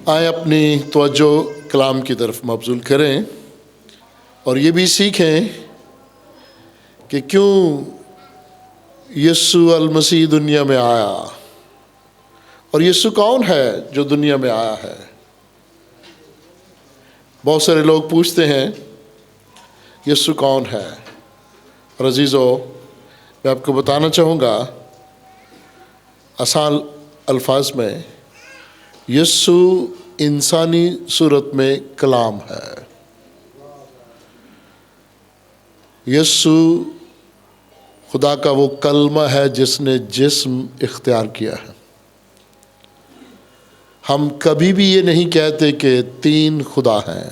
آئیں اپنی توجہ کلام کی طرف مبذول کریں اور یہ بھی سیکھیں کہ کیوں یسوع المسیح دنیا میں آیا اور یسوع کون ہے جو دنیا میں آیا ہے۔ بہت سارے لوگ پوچھتے ہیں یسوع کون ہے، اور عزیزو میں آپ کو بتانا چاہوں گا آسان الفاظ میں، یسوع انسانی صورت میں کلام ہے۔ یسوع خدا کا وہ کلمہ ہے جس نے جسم اختیار کیا ہے۔ ہم کبھی بھی یہ نہیں کہتے کہ تین خدا ہیں،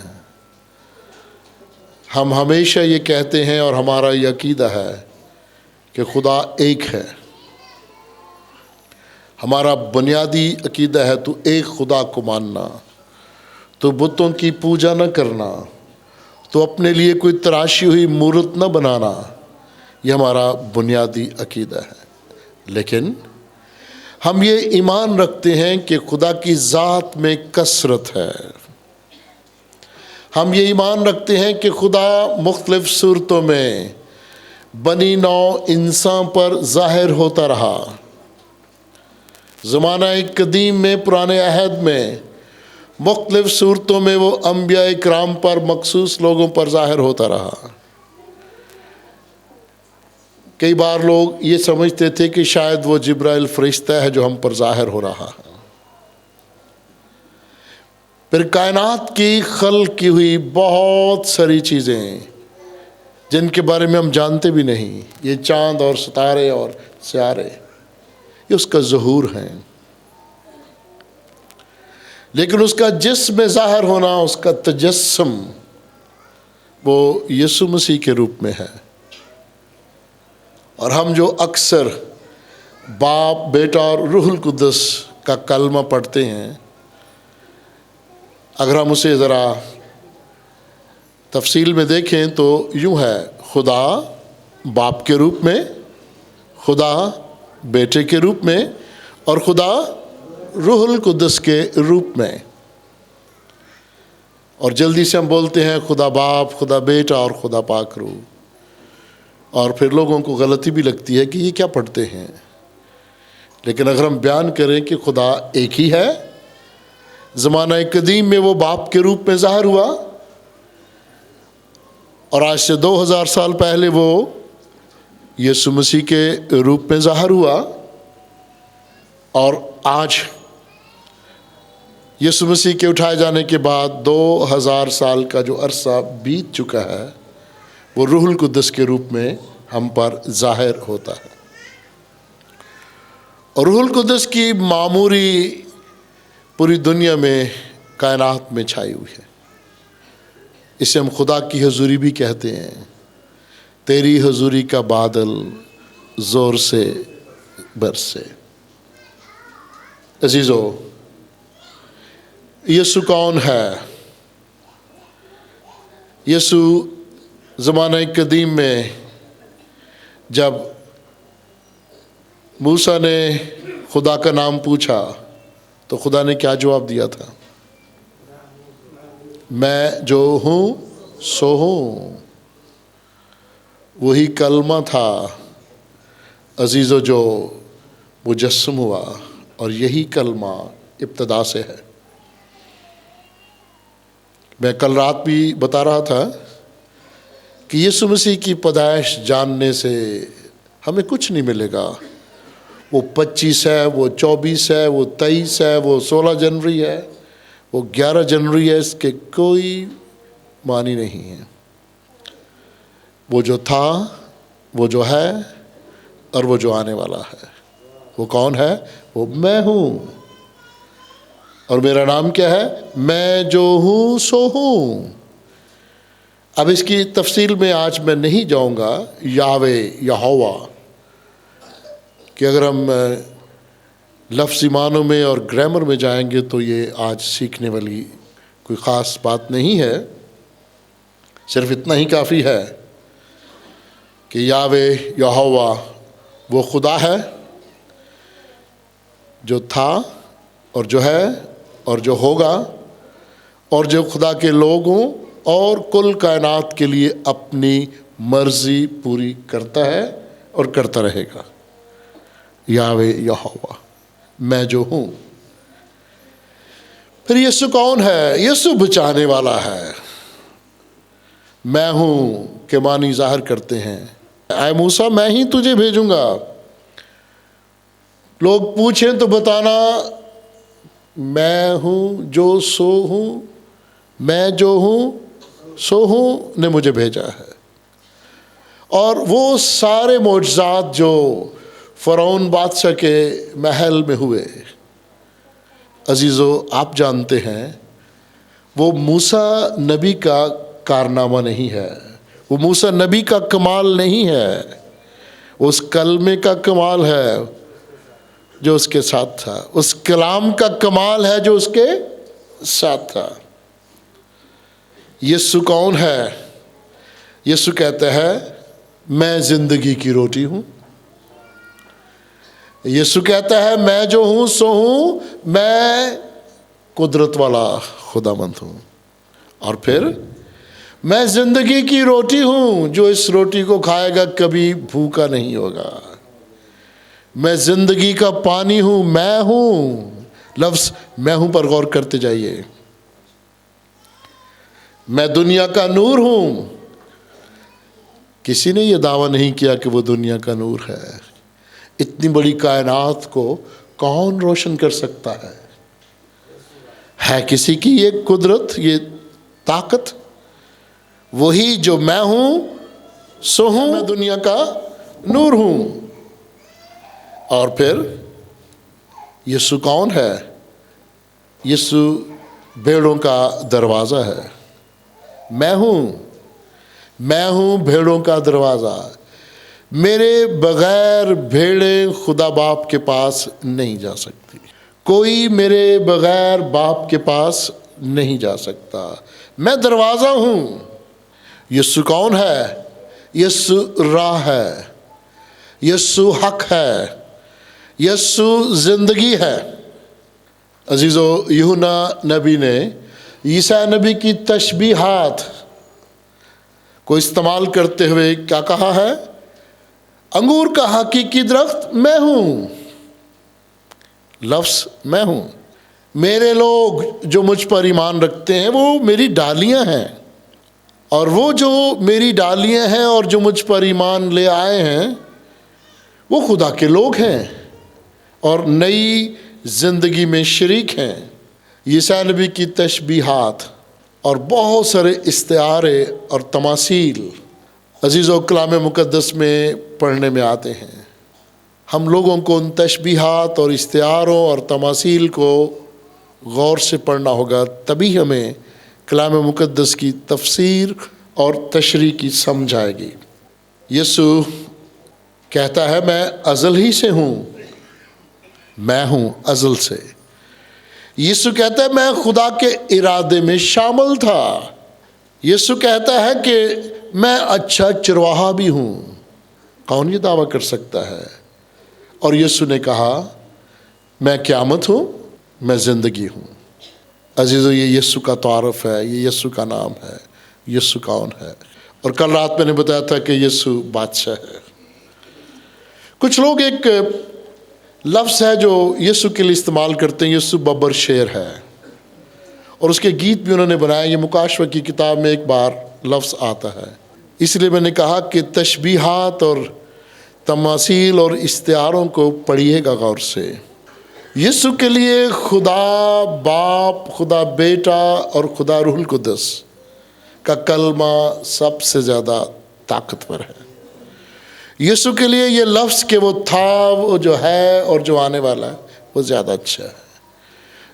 ہم ہمیشہ یہ کہتے ہیں اور ہمارا یہ عقیدہ ہے کہ خدا ایک ہے۔ ہمارا بنیادی عقیدہ ہے تو ایک خدا کو ماننا، تو بتوں کی پوجا نہ کرنا، تو اپنے لیے کوئی تراشی ہوئی مورت نہ بنانا، یہ ہمارا بنیادی عقیدہ ہے۔ لیکن ہم یہ ایمان رکھتے ہیں کہ خدا کی ذات میں کثرت ہے۔ ہم یہ ایمان رکھتے ہیں کہ خدا مختلف صورتوں میں بنی نوع انسان پر ظاہر ہوتا رہا۔ زمانہ قدیم میں، پرانے عہد میں مختلف صورتوں میں وہ انبیاء کرام پر، مخصوص لوگوں پر ظاہر ہوتا رہا۔ کئی بار لوگ یہ سمجھتے تھے کہ شاید وہ جبرائیل فرشتہ ہے جو ہم پر ظاہر ہو رہا ہے۔ پھر کائنات کی خلق کی ہوئی بہت ساری چیزیں جن کے بارے میں ہم جانتے بھی نہیں، یہ چاند اور ستارے اور سیارے، یہ اس کا ظہور ہیں۔ لیکن اس کا جسم میں ظاہر ہونا، اس کا تجسم، وہ یسوع مسیح کے روپ میں ہے۔ اور ہم جو اکثر باپ، بیٹا اور روح القدس کا کلمہ پڑھتے ہیں، اگر ہم اسے ذرا تفصیل میں دیکھیں تو یوں ہے: خدا باپ کے روپ میں، خدا بیٹے کے روپ میں، اور خدا روح القدس کے روپ میں۔ اور جلدی سے ہم بولتے ہیں خدا باپ، خدا بیٹا اور خدا پاک روح، اور پھر لوگوں کو غلطی بھی لگتی ہے کہ یہ کیا پڑھتے ہیں۔ لیکن اگر ہم بیان کریں کہ خدا ایک ہی ہے، زمانہ قدیم میں وہ باپ کے روپ میں ظاہر ہوا، اور آج سے 2000 سال پہلے وہ یسوع مسیح کے روپ میں ظاہر ہوا، اور آج یسوع مسیح کے اٹھائے جانے کے بعد 2000 سال کا جو عرصہ بیت چکا ہے، وہ روح القدس کے روپ میں ہم پر ظاہر ہوتا ہے۔ اور روح القدس کی معموری پوری دنیا میں، کائنات میں چھائی ہوئی ہے۔ اسے ہم خدا کی حضوری بھی کہتے ہیں۔ تیری حضوری کا بادل زور سے برسے۔ عزیزو، یسوع کون ہے؟ یسوع زمانہ قدیم میں جب موسیٰ نے خدا کا نام پوچھا تو خدا نے کیا جواب دیا تھا؟ میں جو ہوں سو ہوں۔ وہی کلمہ تھا عزیزو جو مجسم ہوا، اور یہی کلمہ ابتدا سے ہے۔ میں کل رات بھی بتا رہا تھا کہ یسوع مسیح کی پیدائش جاننے سے ہمیں کچھ نہیں ملے گا۔ وہ 25 ہے، وہ 24 ہے، وہ 23 ہے، وہ 16 جنوری ہے، وہ 11 جنوری ہے، اس کے کوئی معنی نہیں ہے۔ وہ جو تھا، وہ جو ہے، اور وہ جو آنے والا ہے، وہ کون ہے؟ وہ میں ہوں۔ اور میرا نام کیا ہے؟ میں جو ہوں سو ہوں۔ اب اس کی تفصیل میں آج میں نہیں جاؤں گا، یاوے، یہوہ، کہ اگر ہم لفظی معنوں میں اور گرامر میں جائیں گے تو یہ آج سیکھنے والی کوئی خاص بات نہیں ہے۔ صرف اتنا ہی کافی ہے کہ یاوے، یہوہ وہ خدا ہے جو تھا اور جو ہے اور جو ہوگا اور جو خدا کے لوگ ہوں اور کل کائنات کے لیے اپنی مرضی پوری کرتا ہے اور کرتا رہے گا۔ یاوے یہوہ، میں جو ہوں۔ پھر یسوع کون ہے؟ یسوع بچانے والا ہے۔ میں ہوں کے معنی ظاہر کرتے ہیں، اے موسیٰ میں ہی تجھے بھیجوں گا۔ لوگ پوچھیں تو بتانا میں ہوں جو سو ہوں، میں جو ہوں سو ہوں نے مجھے بھیجا ہے۔ اور وہ سارے معجزات جو فرعون بادشاہ کے محل میں ہوئے، عزیزو آپ جانتے ہیں وہ موسیٰ نبی کا کارنامہ نہیں ہے، وہ موسیٰ نبی کا کمال نہیں ہے، اس کلمے کا کمال ہے جو اس کے ساتھ تھا، اس کلام کا کمال ہے جو اس کے ساتھ تھا۔ یسوع کون ہے؟ یسوع کہتا ہے میں زندگی کی روٹی ہوں۔ یسوع کہتا ہے میں جو ہوں سو ہوں، میں قدرت والا خداوند ہوں۔ اور پھر میں زندگی کی روٹی ہوں، جو اس روٹی کو کھائے گا کبھی بھوکا نہیں ہوگا۔ میں زندگی کا پانی ہوں، میں ہوں، لفظ میں ہوں پر غور کرتے جائیے۔ میں دنیا کا نور ہوں۔ کسی نے یہ دعویٰ نہیں کیا کہ وہ دنیا کا نور ہے۔ اتنی بڑی کائنات کو کون روشن کر سکتا ہے؟ ہے کسی کی یہ قدرت، یہ طاقت؟ وہی جو میں ہوں سو ہوں، میں دنیا کا نور ہوں۔ اور پھر یسوع کون ہے؟ یسوع بھیڑوں کا دروازہ ہے۔ میں ہوں بھیڑوں کا دروازہ۔ میرے بغیر بھیڑیں خدا باپ کے پاس نہیں جا سکتی، کوئی میرے بغیر باپ کے پاس نہیں جا سکتا۔ میں دروازہ ہوں۔ یسوع کون ہے؟ یسوع راہ ہے، یسوع حق ہے، یسوع زندگی ہے۔ عزیزو، یوحنا نبی نے عیسیٰ نبی کی تشبیہات کو استعمال کرتے ہوئے کیا کہا ہے؟ انگور کا حقیقی درخت میں ہوں، لفظ میں ہوں۔ میرے لوگ جو مجھ پر ایمان رکھتے ہیں وہ میری ڈالیاں ہیں، اور وہ جو میری ڈالیاں ہیں اور جو مجھ پر ایمان لے آئے ہیں وہ خدا کے لوگ ہیں اور نئی زندگی میں شریک ہیں۔ عیسیٰ نبی کی تشبیہات اور بہت سارے استعارے اور تماثیل عزیزو کلام مقدس میں پڑھنے میں آتے ہیں۔ ہم لوگوں کو ان تشبیہات اور استعاروں اور تماثیل کو غور سے پڑھنا ہوگا، تبھی ہمیں کلام مقدس کی تفسیر اور تشریح کی سمجھ آئے گی۔ یسوع کہتا ہے میں ازل ہی سے ہوں، میں ہوں ازل سے۔ یسوع کہتا ہے میں خدا کے ارادے میں شامل تھا۔ یسوع کہتا ہے کہ میں اچھا چرواہا بھی ہوں۔ کون یہ دعویٰ کر سکتا ہے؟ اور یسوع نے کہا میں قیامت ہوں، میں زندگی ہوں۔ عزیزو، یہ یسوع کا تعارف ہے، یہ یسوع کا نام ہے۔ یسوع کون ہے؟ اور کل رات میں نے بتایا تھا کہ یسوع بادشاہ ہے۔ کچھ لوگ ایک لفظ ہے جو یسوع کے لیے استعمال کرتے ہیں، یسوع ببر شیر ہے، اور اس کے گیت بھی انہوں نے بنائے۔ یہ مکاشفہ کی کتاب میں ایک بار لفظ آتا ہے، اس لیے میں نے کہا کہ تشبیہات اور تماثیل اور استعاروں کو پڑھیے گا غور سے۔ یسوع کے لیے خدا باپ، خدا بیٹا اور خدا روح القدس کا کلمہ سب سے زیادہ طاقتور ہے۔ یسوع کے لیے یہ لفظ کہ وہ تھا، وہ جو ہے اور جو آنے والا ہے وہ زیادہ اچھا ہے۔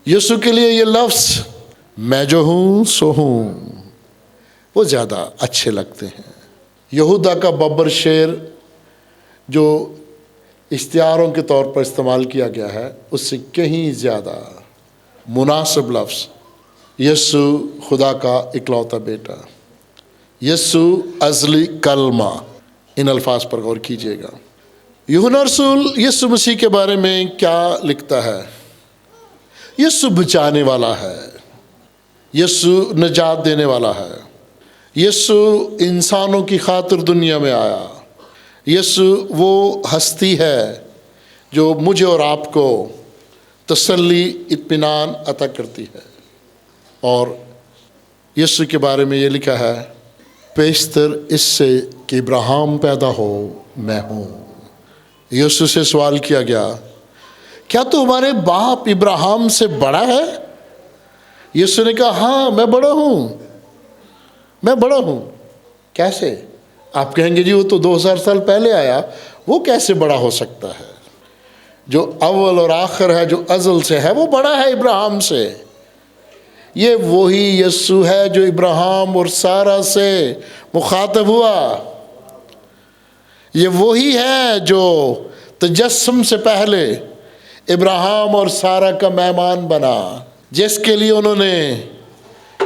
یسوع کے لیے یہ لفظ میں جو ہوں سو ہوں وہ زیادہ اچھے لگتے ہیں۔ یہودا کا ببر شیر جو استعاروں کے طور پر استعمال کیا گیا ہے، اس سے کہیں زیادہ مناسب لفظ یسوع خدا کا اکلوتا بیٹا، یسوع ازلی کلمہ، ان الفاظ پر غور کیجیے گا۔ یوحنا رسول یسوع مسیح کے بارے میں کیا لکھتا ہے؟ یسوع بچانے والا ہے، یسوع نجات دینے والا ہے، یسوع انسانوں کی خاطر دنیا میں آیا، یسوع وہ ہستی ہے جو مجھے اور آپ کو تسلی، اطمینان عطا کرتی ہے۔ اور یسوع کے بارے میں یہ لکھا ہے، پیشتر اس سے کہ ابراہیم پیدا ہو میں ہوں۔ یسوع سے سوال کیا گیا، کیا تو ہمارے باپ ابراہیم سے بڑا ہے؟ یسوع نے کہا، ہاں میں بڑا ہوں، میں بڑا ہوں۔ کیسے؟ آپ کہیں گے جی وہ تو 2000 سال پہلے آیا، وہ کیسے بڑا ہو سکتا ہے؟ جو اول اور آخر ہے، جو ازل سے ہے، وہ بڑا ہے ابراہیم سے۔ یہ وہی یسوع ہے جو ابراہیم اور سارہ سے مخاطب ہوا، یہ وہی ہے جو تجسم سے پہلے ابراہیم اور سارہ کا مہمان بنا، جس کے لیے انہوں نے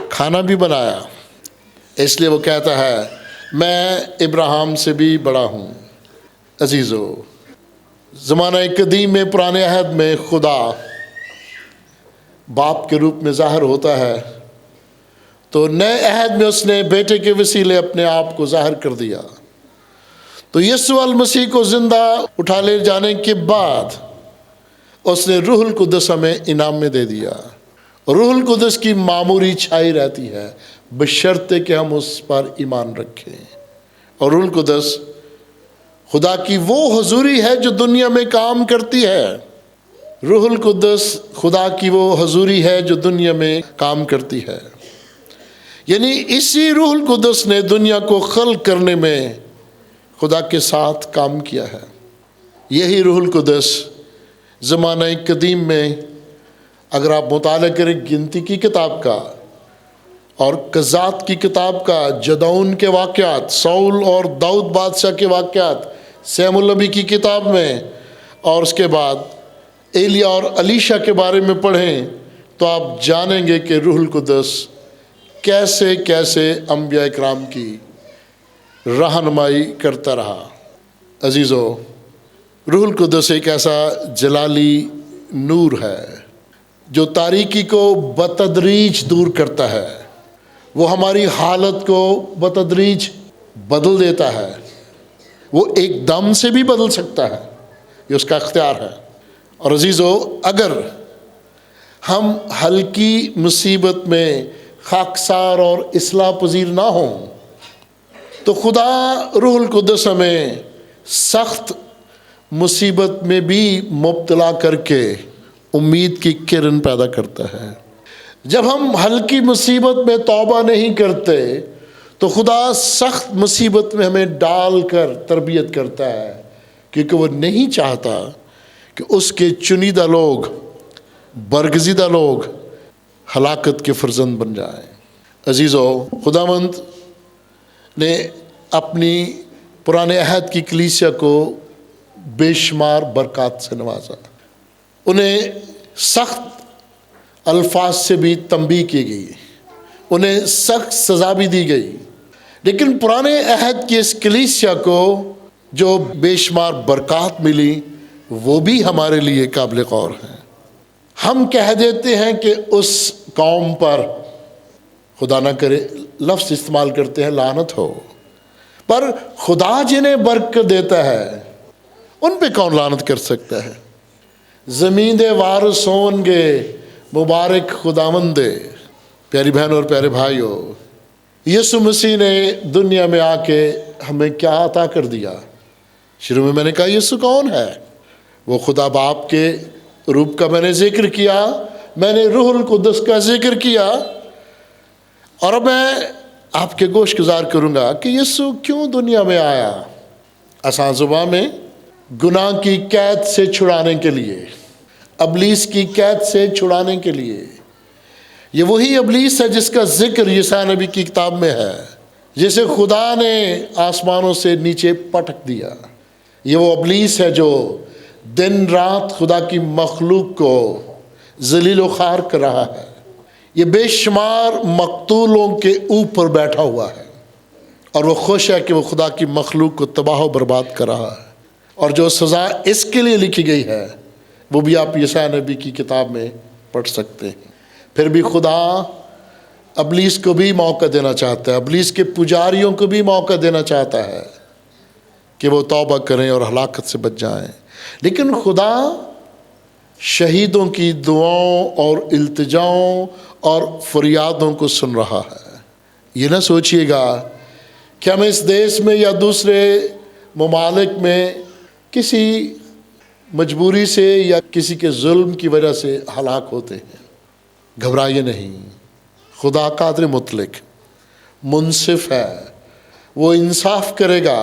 کھانا بھی بنایا۔ اس لیے وہ کہتا ہے، میں ابراہیم سے بھی بڑا ہوں۔ عزیزو، زمانہ قدیم میں، پرانے عہد میں خدا باپ کے روپ میں ظاہر ہوتا ہے، تو نئے عہد میں اس نے بیٹے کے وسیلے اپنے آپ کو ظاہر کر دیا۔ تو یسوع المسیح کو زندہ اٹھا لے جانے کے بعد اس نے روح القدس ہمیں انعام میں دے دیا۔ روح القدس کی معموری چھائی رہتی ہے بشرطے کہ ہم اس پر ایمان رکھیں۔ اور روح القدس خدا کی وہ حضوری ہے جو دنیا میں کام کرتی ہے۔ روح القدس خدا کی وہ حضوری ہے جو دنیا میں کام کرتی ہے، یعنی اسی روح القدس نے دنیا کو خلق کرنے میں خدا کے ساتھ کام کیا ہے۔ یہی روح القدس زمانہ قدیم میں، اگر آپ مطالعہ کریں گنتی کی کتاب کا اور قضات کی کتاب کا، جدعون کے واقعات، سول اور داؤد بادشاہ کے واقعات سیم النبی کی کتاب میں، اور اس کے بعد ایلیا اور الیشا کے بارے میں پڑھیں، تو آپ جانیں گے کہ روح القدس کیسے کیسے انبیاء اکرام کی رہنمائی کرتا رہا۔ عزیزو، روح القدس ایک ایسا جلالی نور ہے جو تاریکی کو بتدریج دور کرتا ہے، وہ ہماری حالت کو بتدریج بدل دیتا ہے، وہ ایک دم سے بھی بدل سکتا ہے، یہ اس کا اختیار ہے۔ اور عزیزو، اگر ہم ہلکی مصیبت میں خاکسار اور اصلاح پذیر نہ ہوں تو خدا روح القدس ہمیں سخت مصیبت میں بھی مبتلا کر کے امید کی کرن پیدا کرتا ہے۔ جب ہم ہلکی مصیبت میں توبہ نہیں کرتے تو خدا سخت مصیبت میں ہمیں ڈال کر تربیت کرتا ہے، کیونکہ وہ نہیں چاہتا کہ اس کے چنیدہ لوگ، برگزیدہ لوگ ہلاکت کے فرزند بن جائیں۔ عزیزو، خداوند نے اپنی پرانے عہد کی کلیسیا کو بے شمار برکات سے نوازا، انہیں سخت الفاظ سے بھی تنبیہ کی گئی، انہیں سخت سزا بھی دی گئی، لیکن پرانے عہد کی اس کلیسیا کو جو بے شمار برکات ملی وہ بھی ہمارے لیے قابل غور ہیں۔ ہم کہہ دیتے ہیں کہ اس قوم پر، خدا نہ کرے لفظ استعمال کرتے ہیں، لعنت ہو، پر خدا جنہیں برکت دیتا ہے ان پہ کون لعنت کر سکتا ہے؟ زمین دے وارث ہون گے مبارک خداوند دے۔ پیاری بہن اور پیارے بھائیو، یسوع مسیح نے دنیا میں آ کے ہمیں کیا عطا کر دیا؟ شروع میں نے کہا یسوع کون ہے؟ وہ خدا باپ کے روپ کا میں نے ذکر کیا، میں نے روح القدس کا ذکر کیا، اور اب میں آپ کے گوش گزار کروں گا کہ یسوع کیوں دنیا میں آیا؟ آسان زبان میں، گناہ کی قید سے چھڑانے کے لیے، ابلیس کی قید سے چھڑانے کے لیے۔ یہ وہی ابلیس ہے جس کا ذکر یسائی نبی کی کتاب میں ہے، جسے خدا نے آسمانوں سے نیچے پٹک دیا۔ یہ وہ ابلیس ہے جو دن رات خدا کی مخلوق کو ذلیل و خوار کر رہا ہے، یہ بے شمار مقتولوں کے اوپر بیٹھا ہوا ہے، اور وہ خوش ہے کہ وہ خدا کی مخلوق کو تباہ و برباد کر رہا ہے، اور جو سزا اس کے لیے لکھی گئی ہے وہ بھی آپ یسائی نبی کی کتاب میں پڑھ سکتے ہیں۔ پھر بھی خدا ابلیس کو بھی موقع دینا چاہتا ہے، ابلیس کے پجاریوں کو بھی موقع دینا چاہتا ہے کہ وہ توبہ کریں اور ہلاکت سے بچ جائیں، لیکن خدا شہیدوں کی دعاؤں اور التجاؤں اور فریادوں کو سن رہا ہے۔ یہ نہ سوچئے گا کہ ہم اس دیش میں یا دوسرے ممالک میں کسی مجبوری سے یا کسی کے ظلم کی وجہ سے ہلاک ہوتے ہیں۔ گھبرائیے نہیں، خدا قادر مطلق منصف ہے، وہ انصاف کرے گا،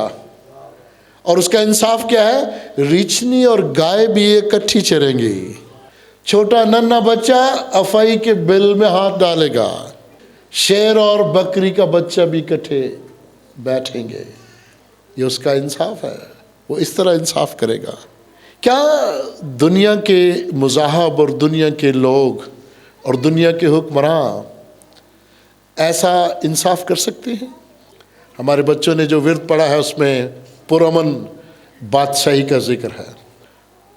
اور اس کا انصاف کیا ہے؟ ریچھنی اور گائے بھی اکٹھی چریں گی، چھوٹا ننھا بچہ افائی کے بل میں ہاتھ ڈالے گا، شیر اور بکری کا بچہ بھی اکٹھے بیٹھیں گے۔ یہ اس کا انصاف ہے، وہ اس طرح انصاف کرے گا۔ کیا دنیا کے مذاہب اور دنیا کے لوگ اور دنیا کے حکمراں ایسا انصاف کر سکتے ہیں؟ ہمارے بچوں نے جو ورد پڑھا ہے اس میں پرامن بادشاہی کا ذکر ہے،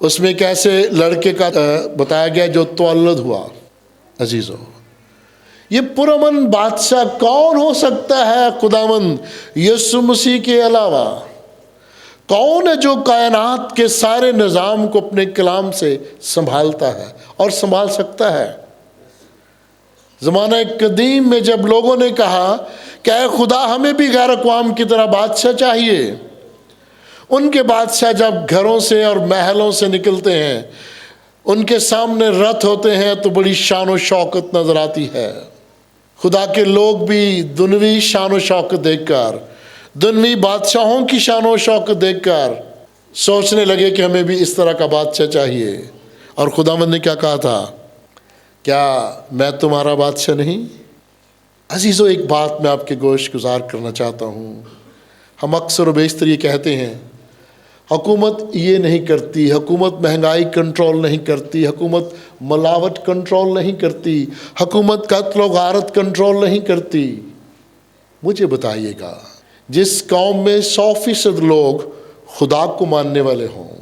اس میں ایک ایسے لڑکے کا بتایا گیا جو تولد ہوا۔ عزیزو، یہ پرامن بادشاہ کون ہو سکتا ہے خداوند یسوع مسیح کے علاوہ؟ کون ہے جو کائنات کے سارے نظام کو اپنے کلام سے سنبھالتا ہے اور سنبھال سکتا ہے؟ زمانہ قدیم میں جب لوگوں نے کہا کہ اے خدا ہمیں بھی غیر اقوام کی طرح بادشاہ چاہیے، ان کے بادشاہ جب گھروں سے اور محلوں سے نکلتے ہیں، ان کے سامنے رتھ ہوتے ہیں تو بڑی شان و شوکت نظر آتی ہے۔ خدا کے لوگ بھی دنوی شان و شوکت دیکھ کر، دنوی بادشاہوں کی شان و شوکت دیکھ کر سوچنے لگے کہ ہمیں بھی اس طرح کا بادشاہ چاہیے۔ اور خداوند نے کیا کہا تھا؟ کیا میں تمہارا بادشاہ نہیں؟ عزیزو، ایک بات میں آپ کے گوش گزار کرنا چاہتا ہوں۔ ہم اکثر و بیشتر یہ کہتے ہیں حکومت یہ نہیں کرتی، حکومت مہنگائی کنٹرول نہیں کرتی، حکومت ملاوٹ کنٹرول نہیں کرتی، حکومت قتل و غارت کنٹرول نہیں کرتی۔ مجھے بتائیے گا، جس قوم میں 100% لوگ خدا کو ماننے والے ہوں،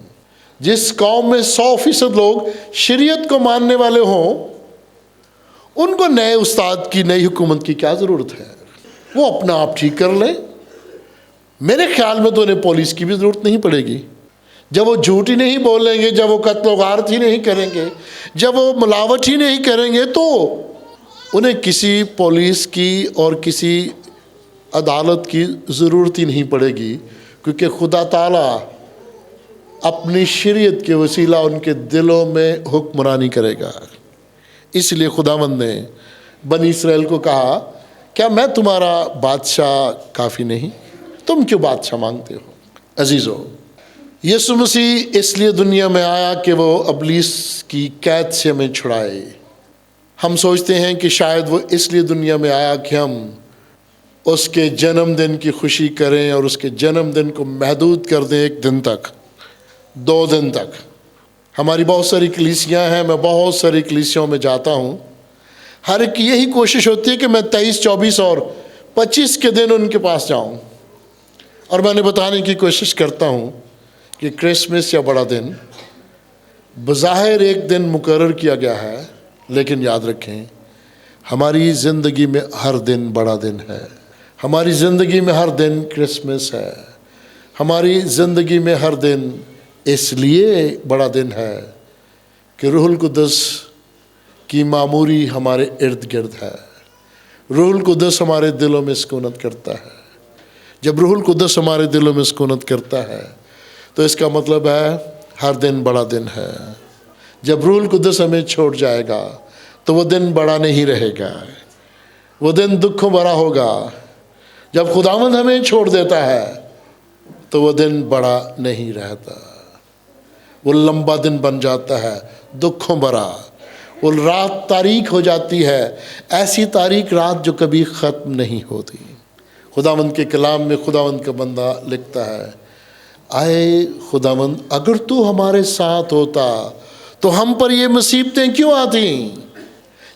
جس قوم میں 100% لوگ شریعت کو ماننے والے ہوں، ان کو نئے استاد کی، نئی حکومت کی کیا ضرورت ہے؟ وہ اپنا آپ ٹھیک کر لیں۔ میرے خیال میں تو انہیں پولیس کی بھی ضرورت نہیں پڑے گی۔ جب وہ جھوٹ ہی نہیں بولیں گے، جب وہ قتل و غارت ہی نہیں کریں گے، جب وہ ملاوٹ ہی نہیں کریں گے، تو انہیں کسی پولیس کی اور کسی عدالت کی ضرورت ہی نہیں پڑے گی، کیونکہ خدا تعالیٰ اپنی شریعت کے وسیلہ ان کے دلوں میں حکمرانی کرے گا۔ اس لیے خداوند نے بنی اسرائیل کو کہا، کیا میں تمہارا بادشاہ کافی نہیں؟ تم کیوں بادشاہ مانگتے ہو؟ عزیزو، یسوع مسیح اس لیے دنیا میں آیا کہ وہ ابلیس کی قید سے ہمیں چھڑائے۔ ہم سوچتے ہیں کہ شاید وہ اس لیے دنیا میں آیا کہ ہم اس کے جنم دن کی خوشی کریں اور اس کے جنم دن کو محدود کر دیں 1 دن تک، 2 دن تک۔ ہماری بہت ساری کلیسیاں ہیں، میں بہت ساری کلیسیوں میں جاتا ہوں، ہر ایک کی یہی کوشش ہوتی ہے کہ میں 23، 24 اور 25 کے دن ان کے پاس جاؤں، اور میں نے بتانے کی کوشش کرتا ہوں کہ کرسمس یا بڑا دن بظاہر ایک دن مقرر کیا گیا ہے، لیکن یاد رکھیں ہماری زندگی میں ہر دن بڑا دن ہے، ہماری زندگی میں ہر دن کرسمس ہے، ہماری زندگی میں ہر دن اس لیے بڑا دن ہے کہ روح القدس کی معموری ہمارے ارد گرد ہے۔ روح القدس ہمارے دلوں میں سکونت کرتا ہے۔ جب روح القدس ہمارے دلوں میں سکونت کرتا ہے تو اس کا مطلب ہے ہر دن بڑا دن ہے۔ جب روح القدس ہمیں چھوڑ جائے گا تو وہ دن بڑا نہیں رہے گا، وہ دن دکھوں بھرا ہوگا۔ جب خداوند ہمیں چھوڑ دیتا ہے تو وہ دن بڑا نہیں رہتا، وہ لمبا دن بن جاتا ہے، دکھوں بھرا۔ وہ رات تاریک ہو جاتی ہے، ایسی تاریک رات جو کبھی ختم نہیں ہوتی۔ خداوند کے کلام میں خداوند کا بندہ لکھتا ہے، اے خداوند اگر تو ہمارے ساتھ ہوتا تو ہم پر یہ مصیبتیں کیوں آتی؟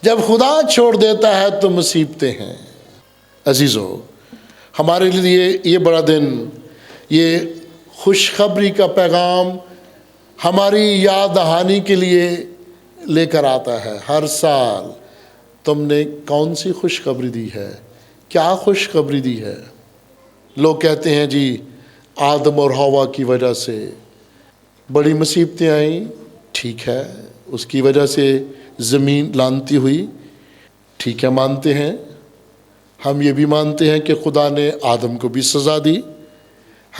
جب خدا چھوڑ دیتا ہے تو مصیبتیں ہیں۔ عزیزو، ہمارے لیے یہ بڑا دن، یہ خوشخبری کا پیغام ہماری یاد دہانی کے لیے لے کر آتا ہے ہر سال۔ تم نے کون سی خوشخبری دی ہے؟ کیا خوشخبری دی ہے؟ لوگ کہتے ہیں جی آدم اور حوا کی وجہ سے بڑی مصیبتیں آئیں، ٹھیک ہے، اس کی وجہ سے زمین لانتی ہوئی، ٹھیک ہے، مانتے ہیں۔ ہم یہ بھی مانتے ہیں کہ خدا نے آدم کو بھی سزا دی،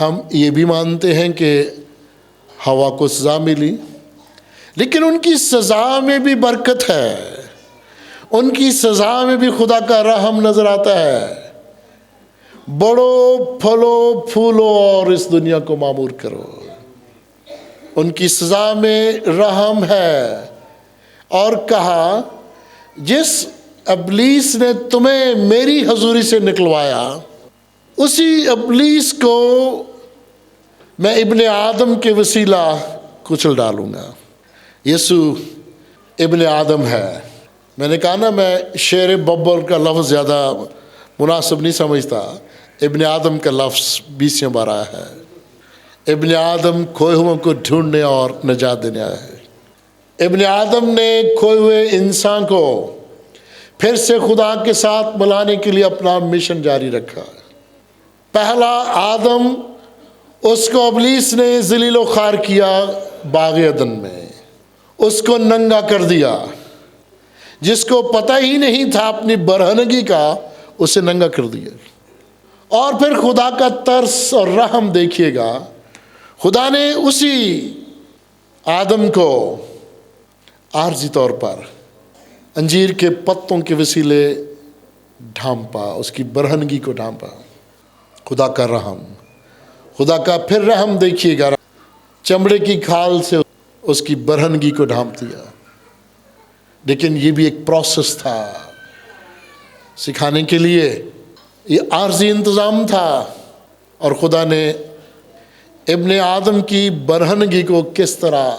ہم یہ بھی مانتے ہیں کہ حوا کو سزا ملی، لیکن ان کی سزا میں بھی برکت ہے، ان کی سزا میں بھی خدا کا رحم نظر آتا ہے۔ بڑھو پھلو پھولو اور اس دنیا کو معمور کرو۔ ان کی سزا میں رحم ہے۔ اور کہا جس ابلیس نے تمہیں میری حضوری سے نکلوایا، اسی ابلیس کو میں ابن آدم کے وسیلہ کچل ڈالوں گا۔ یسوع ابن آدم ہے۔ میں نے کہا نا، میں شیر ببر کا لفظ زیادہ مناسب نہیں سمجھتا، ابن آدم کا لفظ 20 بار آیا ہے۔ ابن آدم کھوئے ہوئے کو ڈھونڈنے اور نجات دینے آیا ہے۔ ابن آدم نے کھوئے ہوئے انسان کو پھر سے خدا کے ساتھ ملانے کے لیے اپنا مشن جاری رکھا۔ پہلا آدم، اس کو ابلیس نے ذلیل و خوار کیا باغ عدن میں، اس کو ننگا کر دیا۔ جس کو پتہ ہی نہیں تھا اپنی برہنگی کا، اسے ننگا کر دیا۔ اور پھر خدا کا ترس اور رحم دیکھیے گا، خدا نے اسی آدم کو عارضی طور پر انجیر کے پتوں کے وسیلے ڈھانپا، اس کی برہنگی کو ڈھانپا۔ خدا کا رحم، خدا کا پھر رحم دیکھیے گا، چمڑے کی کھال سے اس کی برہنگی کو ڈھانپ دیا۔ لیکن یہ بھی ایک پروسیس تھا، سکھانے کے لیے یہ عارضی انتظام تھا۔ اور خدا نے ابن آدم کی برہنگی کو کس طرح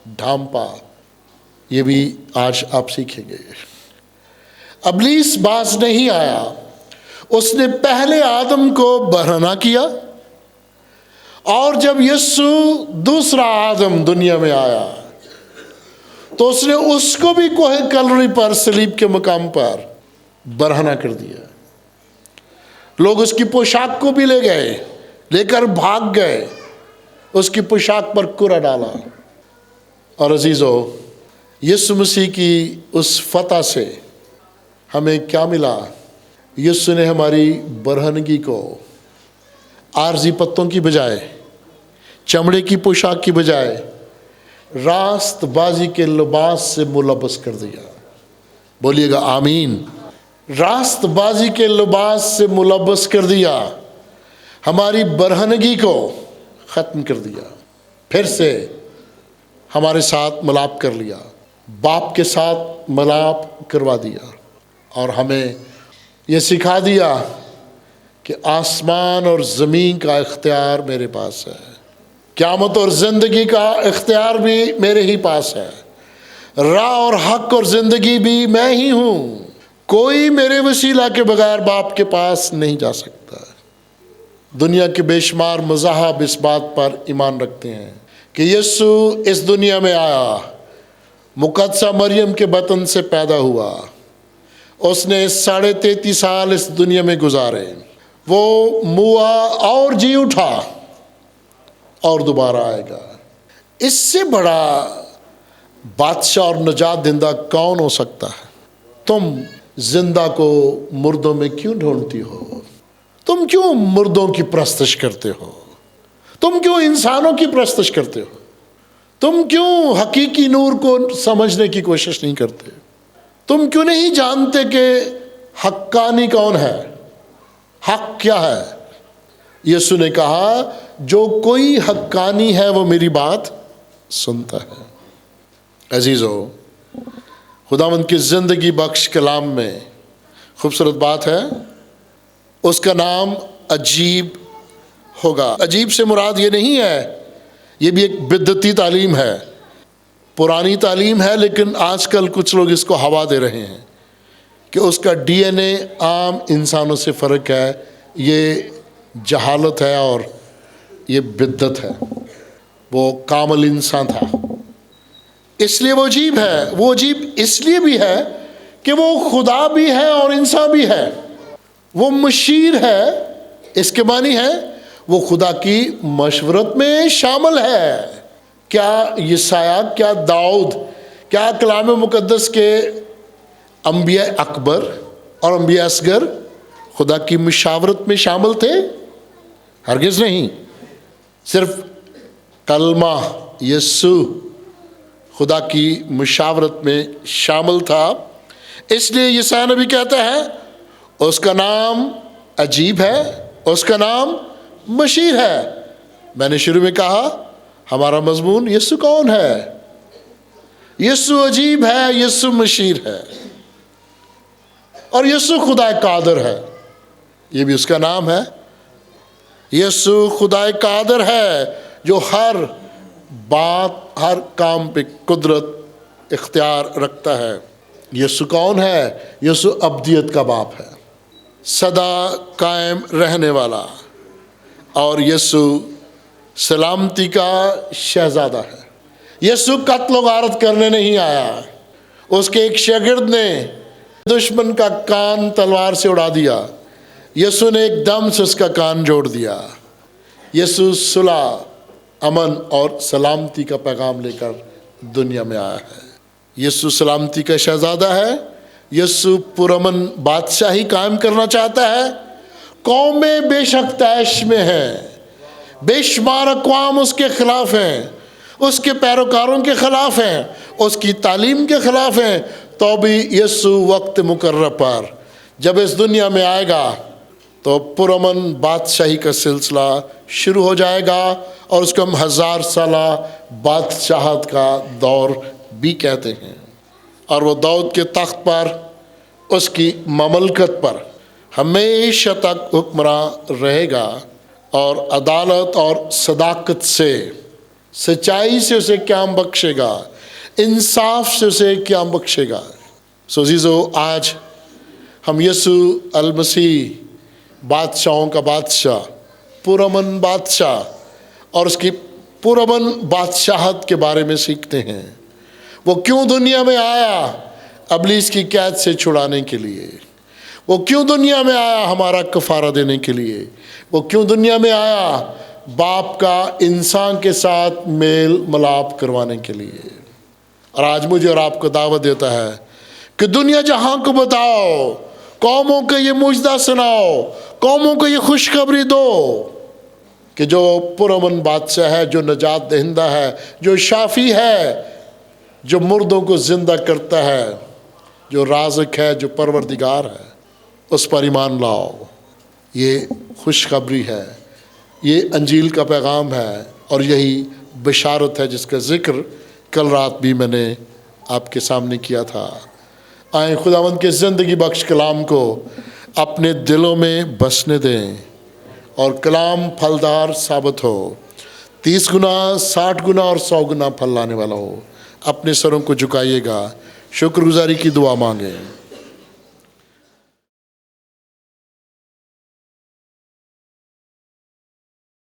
ڈھانپا، یہ بھی آج آپ سیکھیں گے۔ ابلیس باز نہیں آیا، اس نے پہلے آدم کو برہنہ کیا، اور جب یسوع دوسرا آدم دنیا میں آیا تو اس نے اس کو بھی کوہ کلوری پر صلیب کے مقام پر برہنہ کر دیا۔ لوگ اس کی پوشاک کو بھی لے گئے، لے کر بھاگ گئے، اس کی پوشاک پر کرا ڈالا۔ اور عزیزو، یسوع مسیح کی اس فتح سے ہمیں کیا ملا؟ یسوع نے ہماری برہنگی کو عارضی پتوں کی بجائے، چمڑے کی پوشاک کی بجائے راست بازی کے لباس سے ملبس کر دیا۔ بولیے گا آمین۔ راست بازی کے لباس سے ملبس کر دیا، ہماری برہنگی کو ختم کر دیا، پھر سے ہمارے ساتھ ملاپ کر لیا، باپ کے ساتھ ملاپ کروا دیا، اور ہمیں یہ سکھا دیا کہ آسمان اور زمین کا اختیار میرے پاس ہے، قیامت اور زندگی کا اختیار بھی میرے ہی پاس ہے، راہ اور حق اور زندگی بھی میں ہی ہوں، کوئی میرے وسیلہ کے بغیر باپ کے پاس نہیں جا سکتا۔ دنیا کے بے شمار مذاہب اس بات پر ایمان رکھتے ہیں کہ یسوع اس دنیا میں آیا، مقدسہ مریم کے بطن سے پیدا ہوا، اس نے 33.5 سال اس دنیا میں گزارے، وہ موا اور جی اٹھا اور دوبارہ آئے گا۔ اس سے بڑا بادشاہ اور نجات دہندہ کون ہو سکتا ہے؟ تم زندہ کو مردوں میں کیوں ڈھونڈتی ہو؟ تم کیوں مردوں کی پرستش کرتے ہو؟ تم کیوں انسانوں کی پرستش کرتے ہو؟ تم کیوں حقیقی نور کو سمجھنے کی کوشش نہیں کرتے؟ تم کیوں نہیں جانتے کہ حقانی کون ہے؟ حق کیا ہے؟ یسوع نے کہا جو کوئی حقانی ہے وہ میری بات سنتا ہے۔ عزیزو، خداوند کی زندگی بخش کلام میں خوبصورت بات ہے، اس کا نام عجیب ہوگا۔ عجیب سے مراد یہ نہیں ہے، یہ بھی ایک بدعتی تعلیم ہے، پرانی تعلیم ہے، لیکن آج کل کچھ لوگ اس کو ہوا دے رہے ہیں کہ اس کا ڈی این اے عام انسانوں سے فرق ہے۔ یہ جہالت ہے اور یہ بدعت ہے۔ وہ کامل انسان تھا، اس لیے وہ عجیب ہے. وہ عجیب اس لیے بھی ہے کہ وہ خدا بھی ہے اور انسان بھی ہے. وہ مشیر ہے، اس کے معنی ہے وہ خدا کی مشورت میں شامل ہے. کیا یسایہ، کیا داؤد، کیا کلام مقدس کے انبیاء اکبر اور انبیاء اصغر خدا کی مشاورت میں شامل تھے؟ ہرگز نہیں. صرف کلمہ یسوع خدا کی مشاورت میں شامل تھا. اس لیے یسایہ نبی کہتا ہے اس کا نام عجیب ہے، اس کا نام مشیر ہے. میں نے شروع میں کہا ہمارا مضمون یسوع کون ہے؟ یسوع عجیب ہے، یسوع مشیر ہے، اور یسوع خدا قادر ہے. یہ بھی اس کا نام ہے. یسوع خدا قادر ہے جو ہر بات، ہر کام پہ قدرت اختیار رکھتا ہے. یسوع کون ہے؟ یسوع ابدیت کا باپ ہے، سدا قائم رہنے والا، اور یسوع سلامتی کا شہزادہ ہے. یسوع قتل و غارت کرنے نہیں آیا. اس کے ایک شاگرد نے دشمن کا کان تلوار سے اڑا دیا، یسوع نے ایک دم سے اس کا کان جوڑ دیا. یسوع صلح، امن اور سلامتی کا پیغام لے کر دنیا میں آیا ہے. یسوع سلامتی کا شہزادہ ہے. یسوع پرامن بادشاہی قائم کرنا چاہتا ہے. قومیں بے شک طیش میں ہیں، بے شمار اقوام اس کے خلاف ہیں، اس کے پیروکاروں کے خلاف ہیں، اس کی تعلیم کے خلاف ہیں. تو بھی یسوع وقت مقرر پر جب اس دنیا میں آئے گا تو پرامن بادشاہی کا سلسلہ شروع ہو جائے گا، اور اس کو ہم 1000 سالہ بادشاہت کا دور بھی کہتے ہیں. اور وہ داؤد کے تخت پر، اس کی مملکت پر ہمیشہ تک حکمراں رہے گا، اور عدالت اور صداقت سے، سچائی سے اسے قیام بخشے گا، انصاف سے اسے قیام بخشے گا. سو عزیزو، آج ہم یسوع المسیح بادشاہوں کا بادشاہ، پرامن بادشاہ، اور اس کی پرامن بادشاہت کے بارے میں سیکھتے ہیں. وہ کیوں دنیا میں آیا؟ ابلیس کی قید سے چھڑانے کے لیے. وہ کیوں دنیا میں آیا؟ ہمارا کفارہ دینے کے لیے. وہ کیوں دنیا میں آیا؟ باپ کا انسان کے ساتھ میل ملاپ کروانے کے لیے. اور آج مجھے اور آپ کو دعوت دیتا ہے کہ دنیا جہاں کو بتاؤ، قوموں کو یہ معجزہ سناؤ، قوموں کو یہ خوشخبری دو کہ جو پرامن بادشاہ ہے، جو نجات دہندہ ہے، جو شافی ہے، جو مردوں کو زندہ کرتا ہے، جو رازق ہے، جو پروردگار ہے، اس پر ایمان لاؤ. یہ خوشخبری ہے، یہ انجیل کا پیغام ہے، اور یہی بشارت ہے جس کا ذکر کل رات بھی میں نے آپ کے سامنے کیا تھا. آئیں خداوند کے زندگی بخش کلام کو اپنے دلوں میں بسنے دیں، اور کلام پھلدار ثابت ہو، 30 گنا، 60 گنا اور 100 گنا پھل لانے والا ہو. اپنے سروں کو جھکائیے گا، شکر گزاری کی دعا مانگیں.